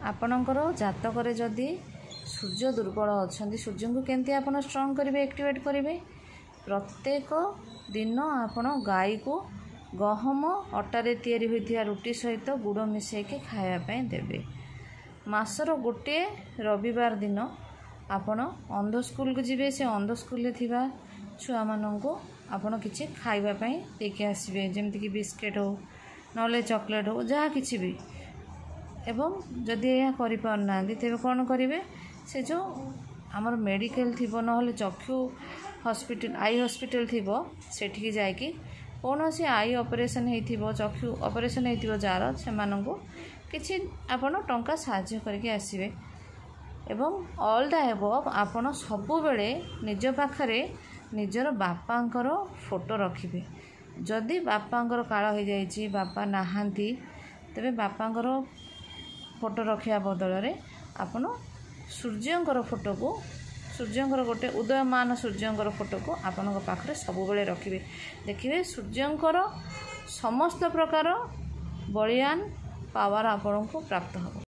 आपणकर जातक जदि सूर्य दुर्बल अच्छा सूर्य को केमती आप स्ट्रंग करेंगे एक्टिवेट करेंगे प्रत्येक दिन आपण गाई को गहम अटारे तैयारी होइथिया रुटी सहित गुड़ मिसेक खायापी देवे। मासर गोटे रविवार दिन आपण अंध स्कूल को जीवे से अंध स्कूल थिबा छुआ माननको आपण किछि खाइबा देके आसबे जेमति कि बिस्किट हो नले चॉकलेट हो जहाँ किछि भी एवं जदि यह करि पारना तेबे कोन करिवे से जो आमर मेडिकल थिबो नहले चक्षु हॉस्पिटल आई हॉस्पिटल थिबो सेठी जाइकी कौन सी आई ऑपरेशन हेथिबो चक्षु ऑपरेशन हेथिबो जार से माननको किछि आपण टंका साहाय्य करके आसीबे एवं ऑल द एबव आपण सबु बेले निज पाखरे निजर बापांकर फोटो रखिबे। जदि बापांकर काळ हो जाइछि बापा नाहांती तेबे बापांकर फोटो रखिया बदल रे आपण सूर्यंकर फोटो को सूर्यंकर गोटे उदयमान सूर्यंकर फोटो को आपण पाखरे सबु बेले रखिबे। देखिबे सूर्यंकर समस्त प्रकार बलियान पावर आपण को प्राप्त हो।